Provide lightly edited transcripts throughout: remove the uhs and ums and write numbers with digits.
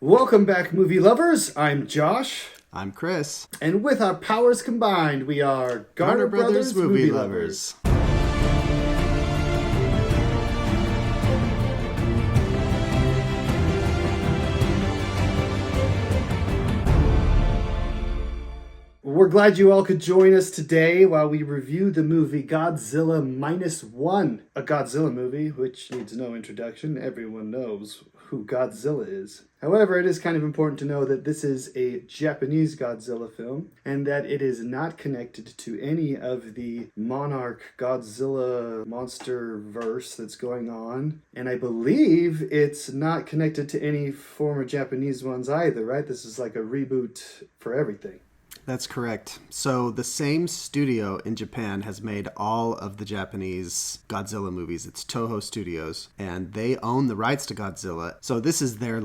Welcome back, movie lovers. I'm Josh. I'm Chris. And with our powers combined, we are Garner Brothers Movie Lovers. We're glad you all could join us today while we review the movie Godzilla Minus One, a Godzilla movie which needs no introduction. Everyone knows who Godzilla is. However, it is kind of important to know that this is a Japanese Godzilla film and that it is not connected to any of the Monarch Godzilla monster verse that's going on. And I believe it's not connected to any former Japanese ones either, right? This is like a reboot for everything. That's correct. So the same studio in Japan has made all of the Japanese Godzilla movies. It's Toho Studios, and they own the rights to Godzilla. So this is their,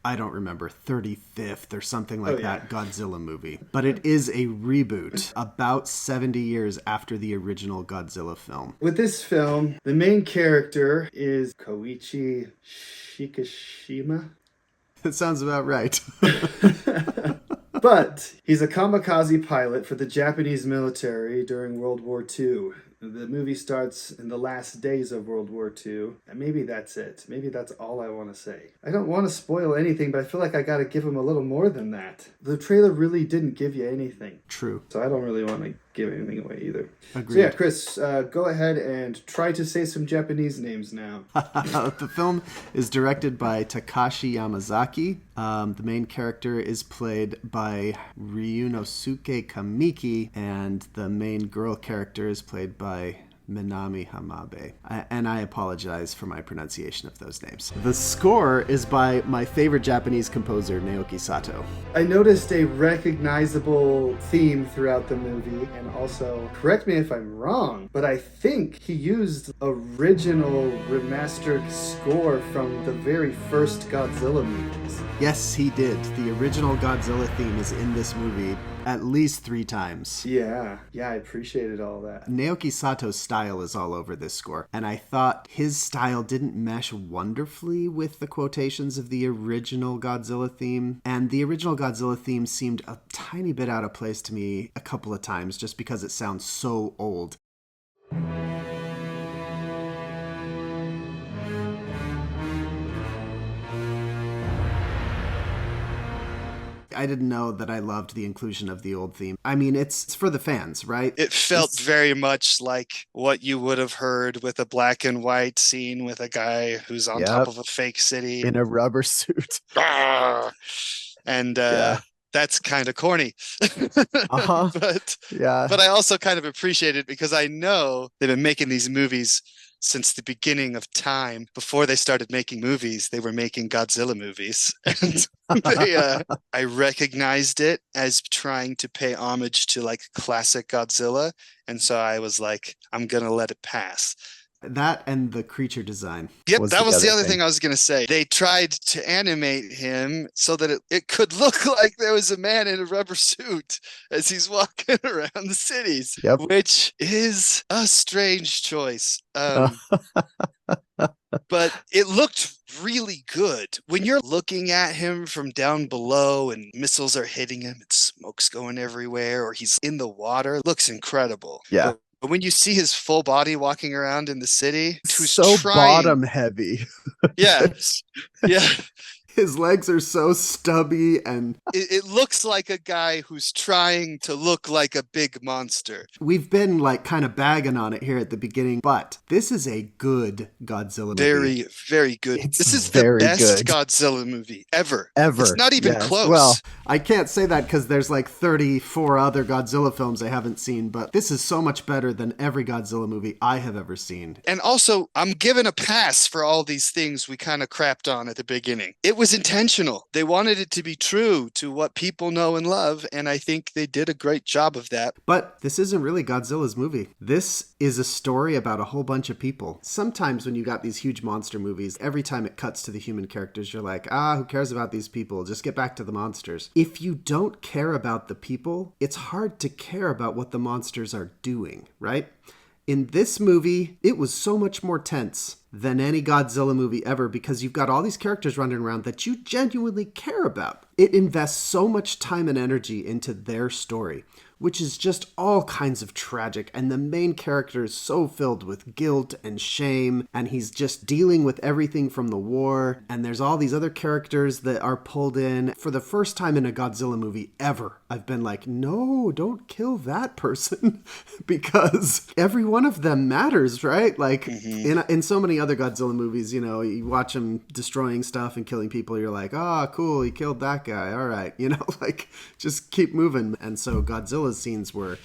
I don't remember, 35th or something like that Godzilla movie. But it is a reboot about 70 years after the original Godzilla film. With this film, the main character is Koichi Shikishima. That sounds about right. But he's a kamikaze pilot for the Japanese military during World War II. The movie starts in the last days of World War II, and maybe that's it. Maybe that's all I want to say. I don't want to spoil anything, but I feel like I got to give him a little more than that. The trailer really didn't give you anything. True. So I don't really want to give anything away either. Agreed. So yeah, Chris, go ahead and try to say some Japanese names now. The film is directed by Takashi Yamazaki. The main character is played by Ryunosuke Kamiki, and the main girl character is played by Minami Hamabe. And I apologize for my pronunciation of those names. The score is by my favorite Japanese composer, Naoki Sato. I noticed a recognizable theme throughout the movie, and also, correct me if I'm wrong, but I think he used original remastered score from the very first Godzilla movies. Yes, he did. The original Godzilla theme is in this movie at least 3 times. Yeah, I appreciated all that. Naoki Sato's style is all over this score, and I thought his style didn't mesh wonderfully with the quotations of the original Godzilla theme, and the original Godzilla theme seemed a tiny bit out of place to me a couple of times just because it sounds so old. I didn't know that I loved the inclusion of the old theme. I mean, it's for the fans, right? It felt very much like what you would have heard with a black and white scene with a guy who's on top of a fake city. In a rubber suit. And that's kind of corny. But I also kind of appreciate it because I know they've been making these movies since the beginning of time. Before they started making movies, they were making Godzilla movies. And I recognized it as trying to pay homage to classic Godzilla. And so I was like, I'm going to let it pass. That and the creature design. Yep, that was the other thing I was going to say. They tried to animate him so that it could look like there was a man in a rubber suit as he's walking around the cities, which is a strange choice. But it looked really good. When you're looking at him from down below and missiles are hitting him and smoke's going everywhere, or he's in the water, it looks incredible. Yeah. But when you see his full body walking around in the city, bottom heavy. Yeah. His legs are so stubby, and it looks like a guy who's trying to look like a big monster. We've been kind of bagging on it here at the beginning, but this is a good Godzilla movie. Very, very good. This is the best Godzilla movie ever. It's not even close. Well, I can't say that because there's 34 other Godzilla films I haven't seen, but this is so much better than every Godzilla movie I have ever seen. And also, I'm given a pass for all these things we kind of crapped on at the beginning. It was intentional. They wanted it to be true to what people know and love, and I think they did a great job of that. But this isn't really Godzilla's movie. This is a story about a whole bunch of people. Sometimes when you got these huge monster movies, every time it cuts to the human characters, you're like, who cares about these people? Just get back to the monsters. If you don't care about the people, it's hard to care about what the monsters are doing, right? In this movie, it was so much more tense. than any Godzilla movie ever because you've got all these characters running around that you genuinely care about. It invests so much time and energy into their story, which is just all kinds of tragic, and the main character is so filled with guilt and shame, and he's just dealing with everything from the war, and there's all these other characters that are pulled in. For the first time in a Godzilla movie ever, I've been like, no, don't kill that person, because every one of them matters, right? Like, in so many other Godzilla movies, you know, you watch him destroying stuff and killing people, you're like, oh, cool, he killed that guy, all right, you know, like, just keep moving. And so Godzilla scenes were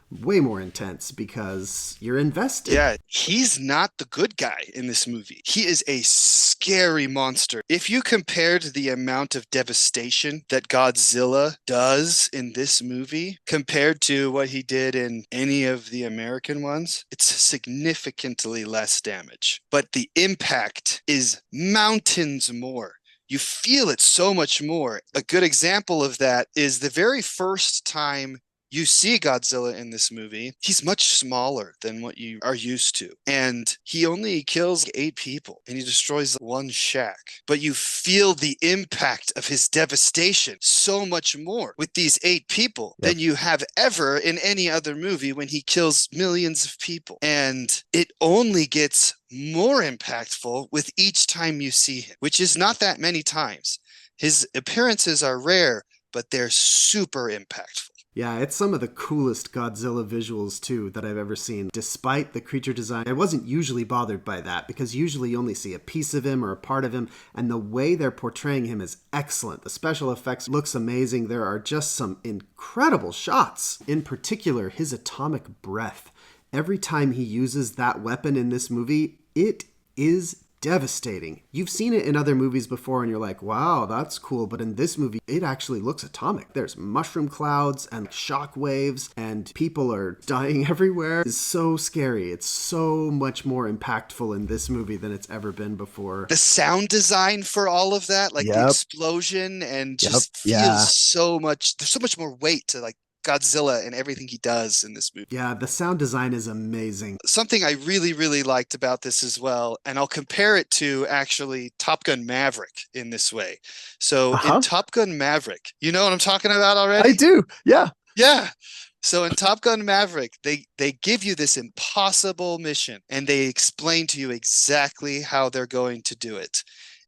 way more intense because you're invested. Yeah, he's not the good guy in this movie. He is a scary monster. If you compared the amount of devastation that Godzilla does in this movie compared to what he did in any of the American ones, it's significantly less damage. But the impact is mountains more. You feel it so much more. A good example of that is the very first time you see Godzilla in this movie, he's much smaller than what you are used to. And he only kills 8 people and he destroys one shack. But you feel the impact of his devastation so much more with these 8 people than you have ever in any other movie when he kills millions of people. And it only gets more impactful with each time you see him, which is not that many times. His appearances are rare, but they're super impactful. Yeah, it's some of the coolest Godzilla visuals, too, that I've ever seen. Despite the creature design, I wasn't usually bothered by that, because usually you only see a piece of him or a part of him, and the way they're portraying him is excellent. The special effects looks amazing. There are just some incredible shots. In particular, his atomic breath. Every time he uses that weapon in this movie, it is devastating. You've seen it in other movies before and you're like, wow, that's cool. But in this movie, it actually looks atomic. There's mushroom clouds and shock waves and people are dying everywhere. It's so scary. It's so much more impactful in this movie than it's ever been before. The sound design for all of that, like the explosion and just feels so much, there's so much more weight to like Godzilla and everything he does in this movie. Yeah, the sound design is amazing. Something I really, really liked about this as well, and I'll compare it to actually Top Gun Maverick in this way. So in Top Gun Maverick, you know what I'm talking about already? I do, yeah. Yeah. So in Top Gun Maverick, they give you this impossible mission, and they explain to you exactly how they're going to do it.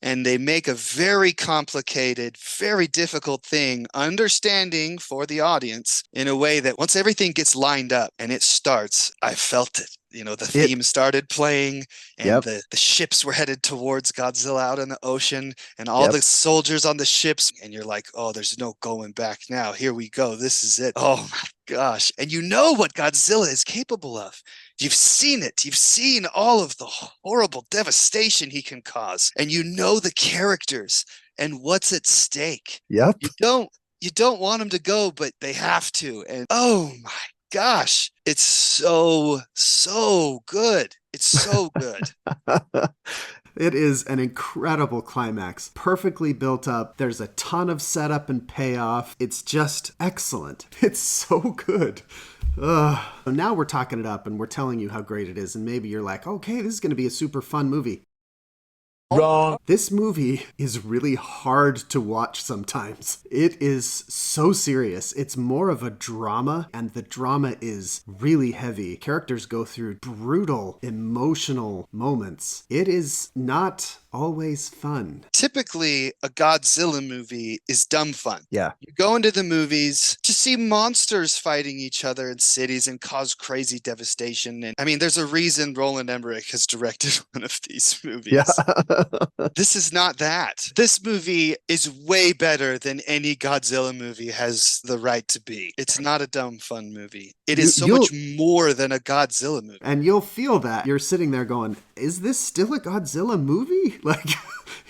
And they make a very complicated, very difficult thing understanding for the audience in a way that once everything gets lined up and it starts, I felt it. You know, the theme started playing and the ships were headed towards Godzilla out in the ocean and all the soldiers on the ships. And you're like, oh, there's no going back now. Here we go. This is it. Oh my gosh. And you know what Godzilla is capable of. You've seen it. You've seen all of the horrible devastation he can cause. And you know the characters and what's at stake. Yep. You don't want them to go, but they have to. And oh my gosh, it's so good. It's so good. It is an incredible climax, perfectly built up. There's a ton of setup and payoff. It's just excellent. It's so good. So now we're talking it up and we're telling you how great it is. And maybe you're like, okay, this is going to be a super fun movie. Wrong. This movie is really hard to watch sometimes. It is so serious. It's more of a drama, and the drama is really heavy. Characters go through brutal, emotional moments. It is not always fun. Typically, a Godzilla movie is dumb fun. Yeah. You go into the movies to see monsters fighting each other in cities and cause crazy devastation. And I mean, there's a reason Roland Emmerich has directed one of these movies. Yeah. This is not that. This movie is way better than any Godzilla movie has the right to be. It's not a dumb fun movie. It is so much more than a Godzilla movie. And you'll feel that. You're sitting there going, is this still a Godzilla movie? Like,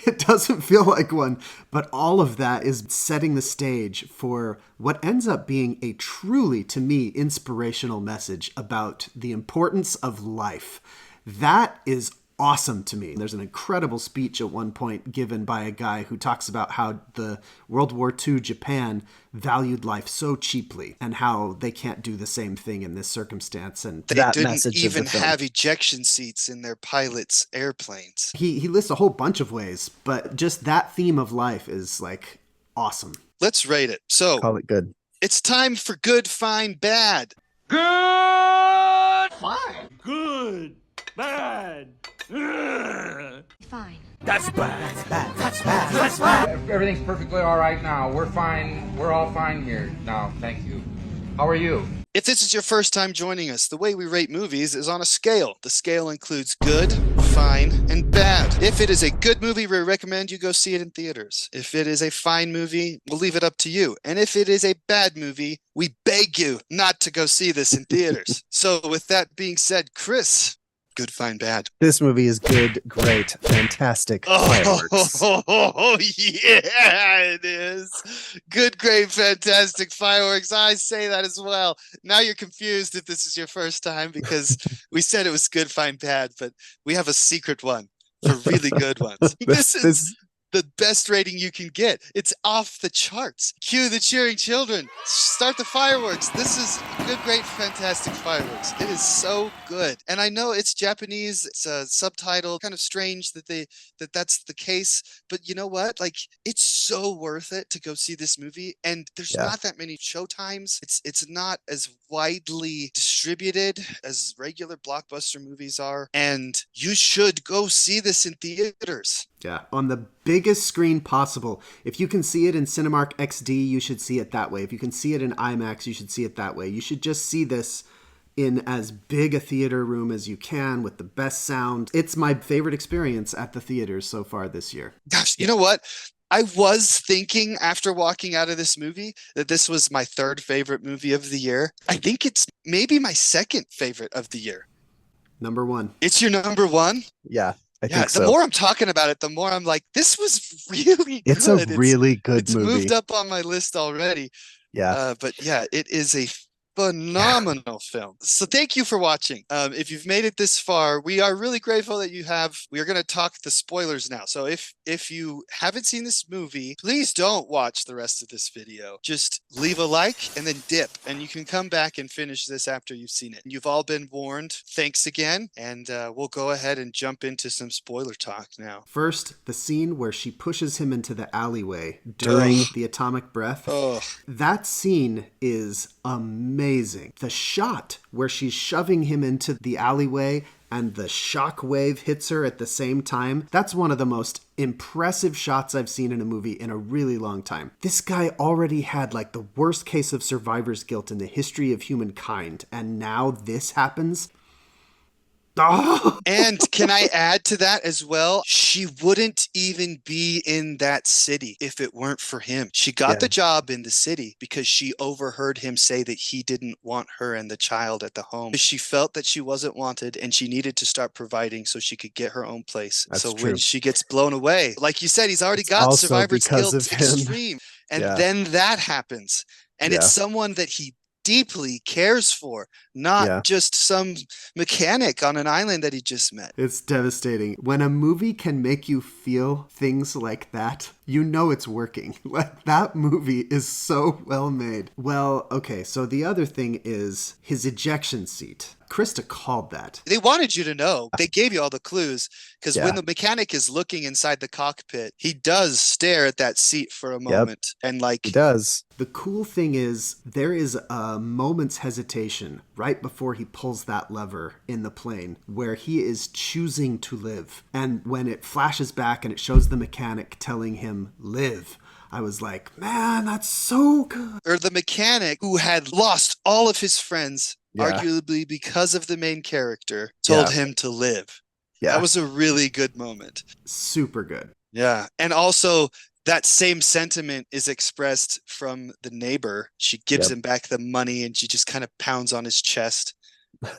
it doesn't feel like one. But all of that is setting the stage for what ends up being a truly, to me, inspirational message about the importance of life. That is awesome to me. There's an incredible speech at one point given by a guy who talks about how the World War II Japan valued life so cheaply and how they can't do the same thing in this circumstance. And they didn't even have ejection seats in their pilots' airplanes. He lists a whole bunch of ways, but just that theme of life is like awesome. Let's rate it. So call it good. It's time for good, fine, bad. Good, fine, good, bad. Fine. That's bad. That's bad. That's bad. That's bad. Everything's perfectly all right now. We're fine. We're all fine here now. Thank you. How are you? If this is your first time joining us, the way we rate movies is on a scale. The scale includes good, fine, and bad. If it is a good movie, we recommend you go see it in theaters. If it is a fine movie, we'll leave it up to you. And if it is a bad movie, we beg you not to go see this in theaters. So with that being said, Chris, good, fine, bad. This movie is good, great, fantastic. Fireworks. Oh, yeah, it is. Good, great, fantastic fireworks. I say that as well. Now you're confused if this is your first time because we said it was good, fine, bad, but we have a secret one for really good ones. This is the best rating you can get. It's off the charts. Cue the cheering children. Start the fireworks. This is good, great, fantastic fireworks. It is so good. And I know it's Japanese. It's a subtitle. Kind of strange that's the case. But you know what? Like, it's so worth it to go see this movie. And there's not that many showtimes. It's not as widely distributed as regular blockbuster movies are. And you should go see this in theaters. Yeah, on the biggest screen possible. If you can see it in Cinemark XD, you should see it that way. If you can see it in IMAX, you should see it that way. You should just see this in as big a theater room as you can with the best sound. It's my favorite experience at the theaters so far this year. Gosh, you know what? I was thinking after walking out of this movie that this was my third favorite movie of the year. I think it's maybe my second favorite of the year. Number one. It's your number one? Yeah. I think so. The more I'm talking about it, the more I'm like, this was really good. It's a really good movie. It's moved up on my list already. Yeah. But yeah, it is a phenomenal film. So thank you for watching. If you've made it this far, we are really grateful that you have. We are going to talk the spoilers now. So if you haven't seen this movie, please don't watch the rest of this video. Just leave a like and then dip, and you can come back and finish this after you've seen it. You've all been warned. Thanks again, and we'll go ahead and jump into some spoiler talk now. First, the scene where she pushes him into the alleyway during the atomic breath. That scene is amazing. The shot where she's shoving him into the alleyway and the shock wave hits her at the same time, that's one of the most impressive shots I've seen in a movie in a really long time. This guy already had like the worst case of survivor's guilt in the history of humankind, and now this happens. Oh. And can I add to that as well? She wouldn't even be in that city if it weren't for him. She got the job in the city because she overheard him say that he didn't want her and the child at the home. She felt that she wasn't wanted and she needed to start providing so she could get her own place. That's so true. When she gets blown away, like you said, he's already got survivor's guilt extreme. And then that happens. And it's someone that he deeply cares for, not just some mechanic on an island that he just met. It's devastating. When a movie can make you feel things like that, you know it's working. Like, that movie is so well made. Well, okay, so the other thing is his ejection seat. Krista called that. They wanted you to know. They gave you all the clues because when the mechanic is looking inside the cockpit, he does stare at that seat for a moment. And like, he does. The cool thing is there is a moment's hesitation right before he pulls that lever in the plane where he is choosing to live. And when it flashes back and it shows the mechanic telling him, live, I was like, man, that's so good. Or the mechanic who had lost all of his friends, arguably because of the main character, told him to live. That was a really good moment. Super good. Yeah. And also that same sentiment is expressed from the neighbor. She gives him back the money and she just kind of pounds on his chest.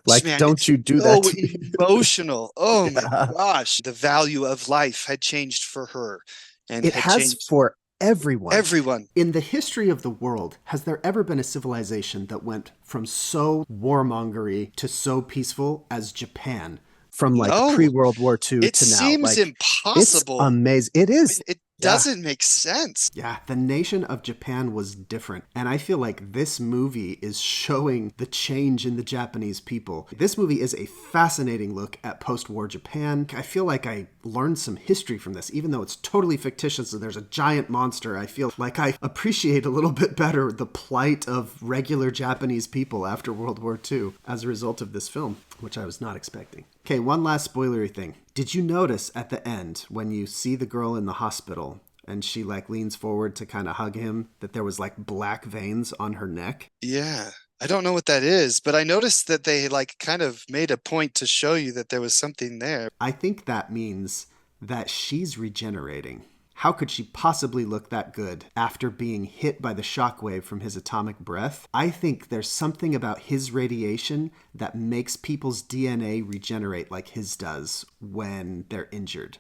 Like, man, don't you do that to me. Emotional. Oh my gosh. The value of life had changed for her. And it has for everyone. Everyone. In the history of the world, has there ever been a civilization that went from so warmongery to so peaceful as Japan? from like No. pre-World War II It to now. seems Like, impossible. It's amazing. It is. It doesn't make sense. Yeah, the nation of Japan was different. And I feel like this movie is showing the change in the Japanese people. This movie is a fascinating look at post-war Japan. I feel like I learned some history from this, even though it's totally fictitious and there's a giant monster. I feel like I appreciate a little bit better the plight of regular Japanese people after World War II as a result of this film, which I was not expecting. Okay, one last spoilery thing. Did you notice at the end when you see the girl in the hospital and she like leans forward to kind of hug him that there was like black veins on her neck? Yeah. I don't know what that is, but I noticed that they like kind of made a point to show you that there was something there. I think that means that she's regenerating. How could she possibly look that good after being hit by the shockwave from his atomic breath? I think there's something about his radiation that makes people's DNA regenerate like his does when they're injured.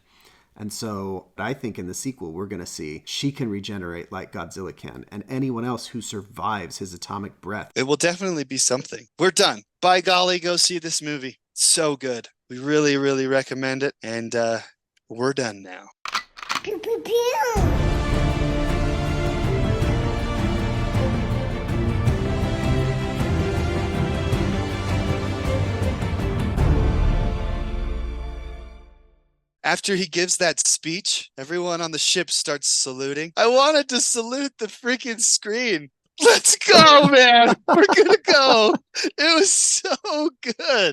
And so I think in the sequel, we're going to see she can regenerate like Godzilla can, and anyone else who survives his atomic breath. It will definitely be something. We're done. By golly, go see this movie. So good. We really, really recommend it. And we're done now. Pew, pew, pew. After he gives that speech, everyone on the ship starts saluting. I wanted to salute the freaking screen. Let's go, man. We're going to go. It was so good.